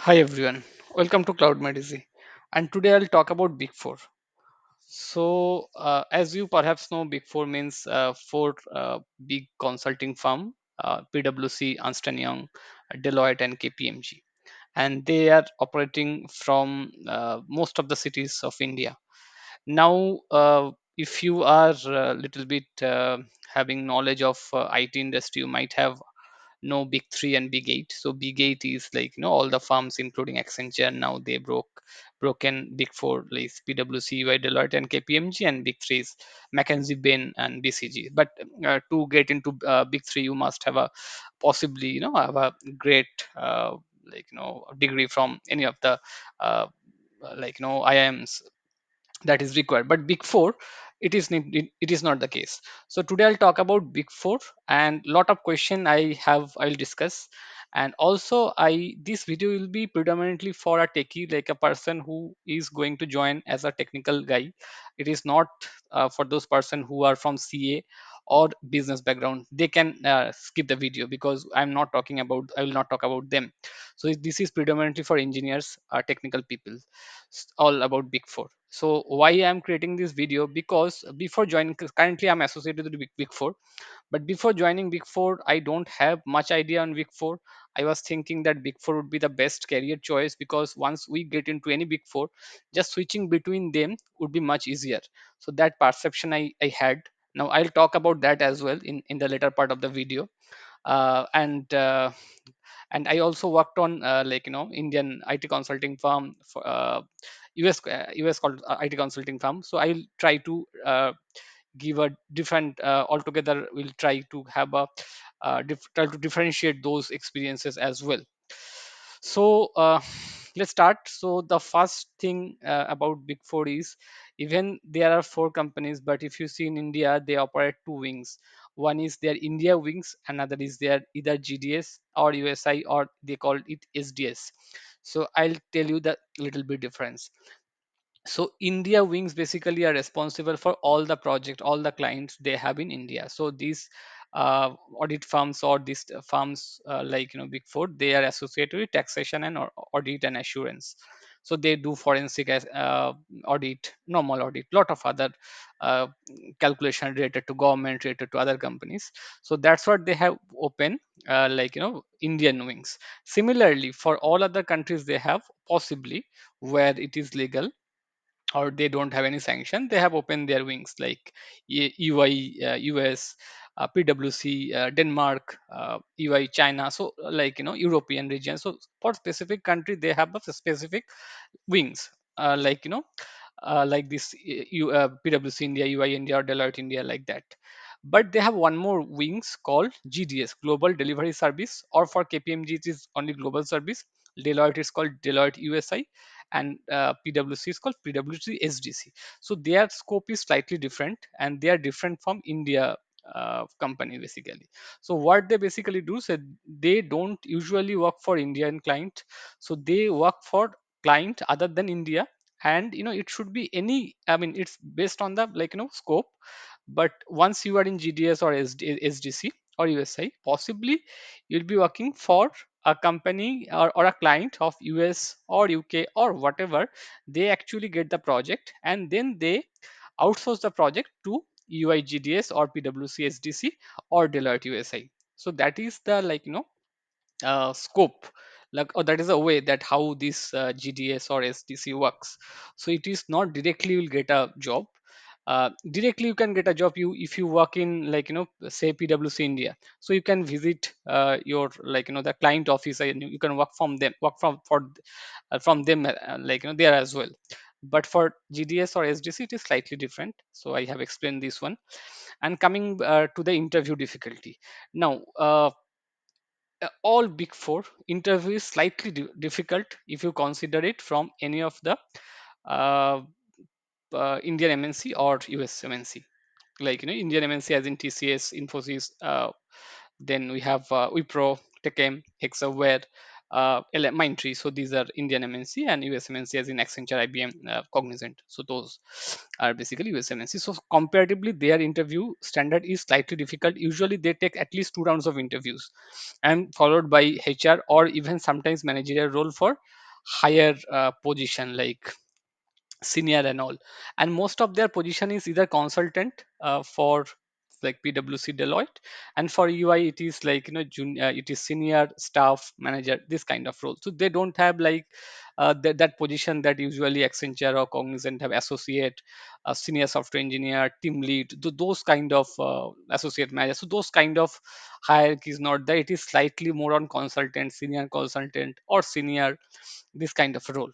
Hi everyone, welcome to Cloud Medici. And today I'll talk about Big Four. As you perhaps know, Big Four means four big consulting firm: PwC, Ernst& Young, Deloitte, and KPMG. And they are operating from most of the cities of India. Now, if you are a little bit having knowledge of IT industry, you might have no big three and big eight. So big eight is like all the firms including Accenture. Now they broken big four like PwC, Deloitte, and KPMG, and big three is McKinsey, Bain, and BCG. But to get into big three, you must have a possibly have a great degree from any of the uh, IIMs that is required. But big four, it is not the case. So today I'll talk about big four, and lot of question I'll discuss. And also, I this video will be predominantly for a techie, like a person who is going to join as a technical guy. It is not for those person who are from CA or business background. They can skip the video because I will not talk about them. So this is predominantly for engineers, technical people, all about big four. So why I'm creating this video? Because before joining, 'cause currently I'm associated with the big four, but before joining big four, I don't have much idea on big four. I was thinking that big four would be the best career choice, because once we get into any big four, just switching between them would be much easier. So that perception I had. Now I'll talk about that as well in the later part of the video. And I also worked on Indian IT consulting firm for US called IT consulting firm. So I'll try to give a different altogether. We'll try to have a try to differentiate those experiences as well. So let's start. So the first thing about big four is, even there are four companies, but if you see in India, they operate two wings. One is their India wings, another is their either GDS or USI, or they call it SDS. So I'll tell you the little bit difference. So India wings basically are responsible for all the project, all the clients they have in India. So these audit firms, or these firms big four, they are associated with taxation and audit and assurance. So they do forensic audit, normal audit, lot of other uh, calculation related to government, related to other companies. So that's what they have open, Indian wings. Similarly, for all other countries, they have possibly, where it is legal or they don't have any sanction, they have opened their wings, like EY, US, PwC, Denmark, EY, China. So European region. So for specific country, they have a specific wings, like this PwC India, UI India, or Deloitte India, like that. But they have one more wings called GDS, Global Delivery Service, or for KPMG it is only Global Service. Deloitte is called Deloitte USI, and PwC is called PwC SDC. So their scope is slightly different, and they are different from India company basically. So what they basically do, so they don't usually work for Indian client. So they work for client other than India. And it should be any, I mean, it's based on the scope. But once you are in GDS or SDC or USI, possibly you'll be working for a company, or a client of US or UK or whatever. They actually get the project, and then they outsource the project to UIGDS or PwC SDC or Deloitte USI. So that is the scope, like, or that is a way that how this GDS or SDC works. So it is not directly you'll get a job. Directly you can get a job, you if you work in, say, PwC India. So you can visit your, the client office, and you can work from them, there as well. But for GDS or SDC, it is slightly different. So I have explained this one. And coming to the interview difficulty. Now, all big four interview is slightly difficult if you consider it from any of the uh, Indian MNC or US MNC. Indian MNC as in TCS, Infosys, then we have Wipro, Techem, Hexaware, Mindtree. So these are Indian MNC, and US MNC as in Accenture, IBM, Cognizant. So those are basically US MNC. So comparatively, their interview standard is slightly difficult. Usually, they take at least 2 rounds of interviews, and followed by HR or even sometimes managerial role for higher position like senior and all. And most of their position is either consultant for like PwC, Deloitte, and for UI it is like it is senior staff manager, this kind of role. So they don't have like that position that usually Accenture or Cognizant have: associate, senior software engineer, team lead, those kind of associate manager. So those kind of hierarchy is not there. It is slightly more on consultant, senior consultant, or senior, this kind of role.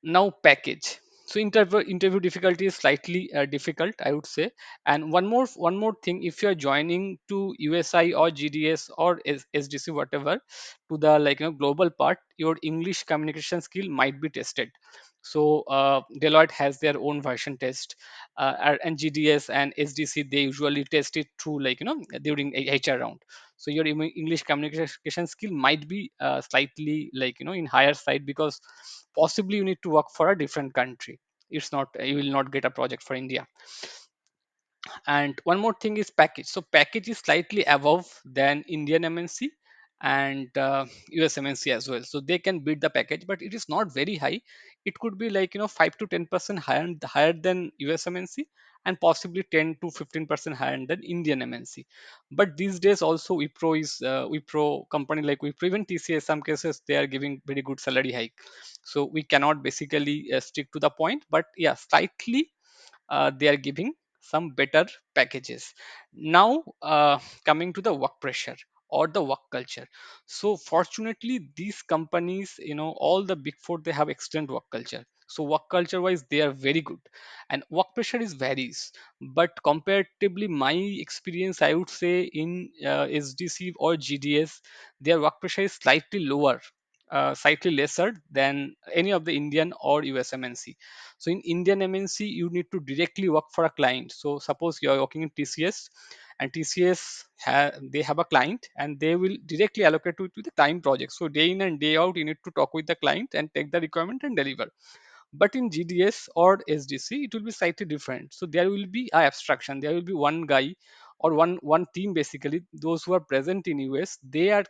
Now package. So interview difficulty is slightly difficult, I would say. And one more thing, if you are joining to USI or GDS or SDC, whatever, to the global part, your English communication skill might be tested. So Deloitte has their own version test, and GDS and SDC, they usually test it through during a HR round. So your English communication skill might be slightly in higher side, because possibly you need to work for a different country. It's not, you will not get a project for India. And one more thing is package. So package is slightly above than Indian MNC and US MNC as well. So they can beat the package, but it is not very high. It could be 5 to 10% higher than US MNC, and possibly 10 to 15% higher than Indian MNC. But these days also Wipro company like Wipro, even TCS, some cases they are giving very good salary hike. So we cannot basically stick to the point, but yeah, slightly they are giving some better packages. Now coming to the work pressure or the work culture. So fortunately, these companies, all the big four, they have excellent work culture. So work culture wise, they are very good, and work pressure is varies. But comparatively, my experience, I would say in SDC or GDS, their work pressure is slightly lower, slightly lesser than any of the Indian or US MNC. So in Indian MNC, you need to directly work for a client. So suppose you are working in TCS, and TCS they have a client, and they will directly allocate to the client project. So day in and day out, you need to talk with the client and take the requirement and deliver. But in GDS or SDC, it will be slightly different. So there will be a abstraction. There will be one guy or one team, basically those who are present in US. They are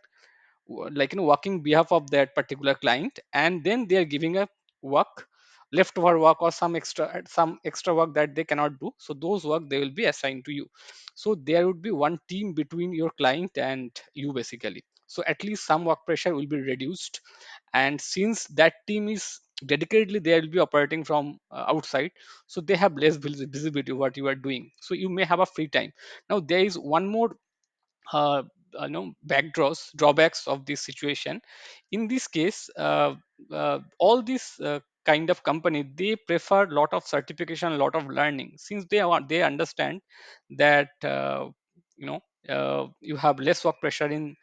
working behalf of that particular client, and then they are giving a work, leftover work, or some extra work that they cannot do. So those work they will be assigned to you. So there would be one team between your client and you, basically. So at least some work pressure will be reduced. And since that team is dedicatedly, they will be operating from outside, so they have less visibility what you are doing. So you may have a free time. Now there is one more uh, drawbacks of this situation. In this case, all these kind of company, they prefer lot of certification, lot of learning, since they understand that you have less work pressure in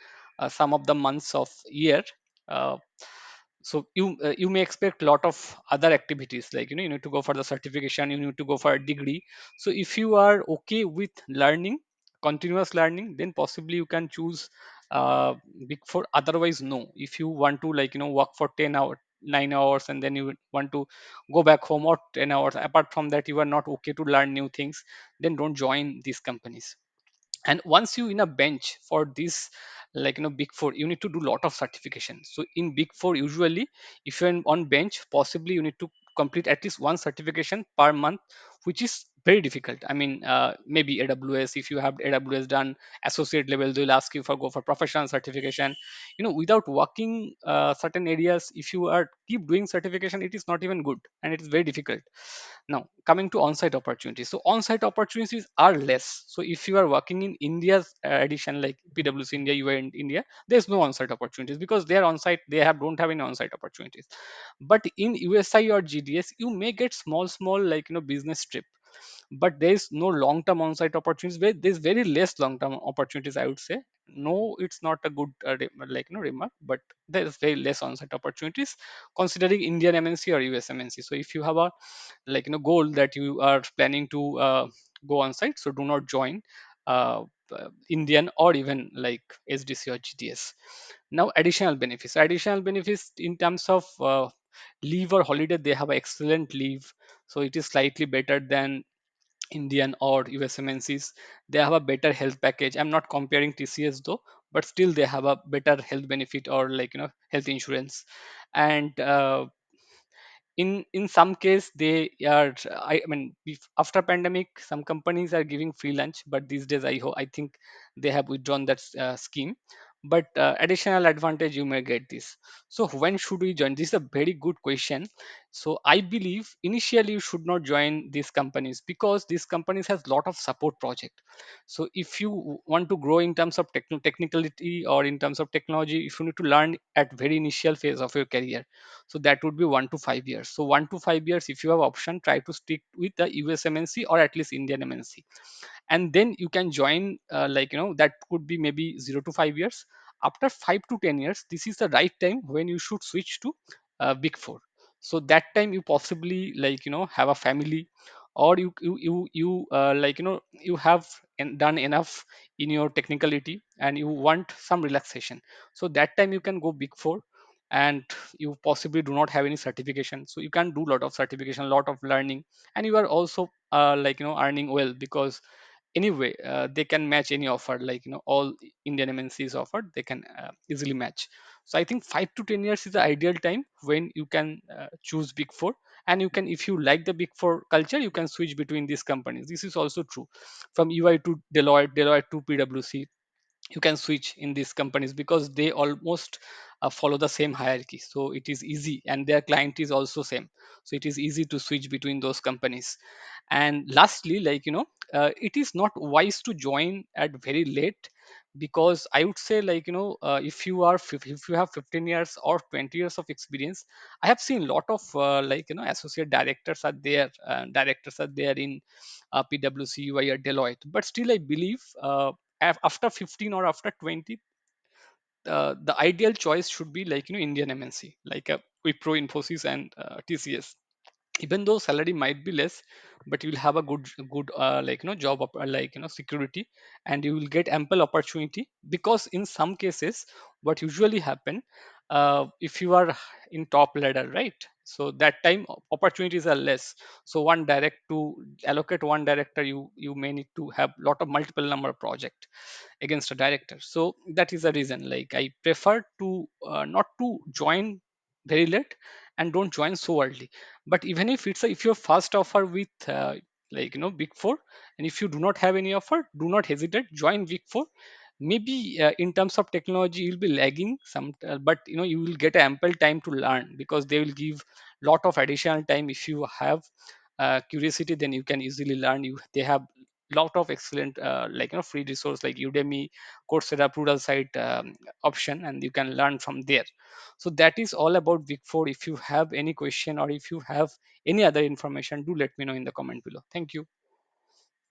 some of the months of year. uh, so you may expect a lot of other activities, like you need to go for the certification, you need to go for a degree. So if you are okay with learning, continuous learning, then possibly you can choose uh, big four. Otherwise, no. If you want to work for 10 hours, 9 hours, and then you want to go back home, or 10 hours, apart from that you are not okay to learn new things, then don't join these companies. And once you in a bench for this big four, you need to do lot of certification. So in big four, usually if you're on bench, possibly you need to complete at least one certification per month, which is very difficult. I mean, maybe AWS, if you have AWS done associate level, they'll ask you for go for professional certification. Without working certain areas, if you are keep doing certification, it is not even good, and it is very difficult. Now, coming to on-site opportunities. So on-site opportunities are less. So if you are working in India's edition, like PwC India, you are in India, there's no on-site opportunities, because they are on-site. They don't have any on-site opportunities. But in USI or GDS, you may get small business trip, but there is no long-term on-site opportunities. There's very less long-term opportunities, I would say. No, it's not a good remark, but there is very less on-site opportunities considering Indian MNC or US MNC. So if you have a goal that you are planning to go on site, so do not join Indian or even like SDC or GDS. Now additional benefits in terms of leave or holiday, they have excellent leave, so it is slightly better than Indian or US MNCs. They have a better health package. I'm not comparing TCS though, but still they have a better health benefit or like health insurance. And in some case they are, I mean, after pandemic some companies are giving free lunch, but these days I think they have withdrawn that scheme. But additional advantage you may get this. So when should we join? This is a very good question. So I believe initially you should not join these companies, because these companies has lot of support project. So if you want to grow in terms of technicality or in terms of technology, if you need to learn at very initial phase of your career, so that would be 1 to 5 years. So 1 to 5 years, if you have option, try to stick with the US MNC or at least Indian MNC, and then you can join, that could be maybe 0 to 5 years. After 5 to 10 years, this is the right time when you should switch to big four. So that time you possibly have a family, or you have done enough in your technicality and you want some relaxation. So that time you can go big four. And you possibly do not have any certification, so you can do lot of certification, lot of learning, and you are also earning well, because anyway they can match any offer, all Indian MNCs offered, they can easily match. So I think 5 to 10 years is the ideal time when you can choose big four. And you can, if you like the big four culture, you can switch between these companies. This is also true, from EY to Deloitte to PwC. You can switch in these companies because they almost follow the same hierarchy, so it is easy, and their client is also same, so it is easy to switch between those companies. And lastly, it is not wise to join at very late, because I would say, if you have 15 years or 20 years of experience. I have seen lot of associate directors are there in PwC, UI, or Deloitte, but still I believe after 15 or after 20, the ideal choice should be Indian MNC, like Wipro, Infosys, and TCS. Even though salary might be less, but you'll have a good job security, and you will get ample opportunity. Because in some cases, what usually happen, if you are in top ladder, right, so that time opportunities are less. So one direct to allocate one director, you may need to have lot of multiple number project against a director. So that is the reason, like, I prefer to not to join very late, and don't join so early. But even if if your first offer with big four, and if you do not have any offer, do not hesitate, join big four. Maybe in terms of technology you'll be lagging some, but you will get ample time to learn, because they will give lot of additional time. If you have curiosity, then you can easily learn. They have lot of excellent free resource like Udemy, Coursera, Pluralsight option, and you can learn from there. So that is all about big four. If you have any question, or if you have any other information, do let me know in the comment below. Thank you.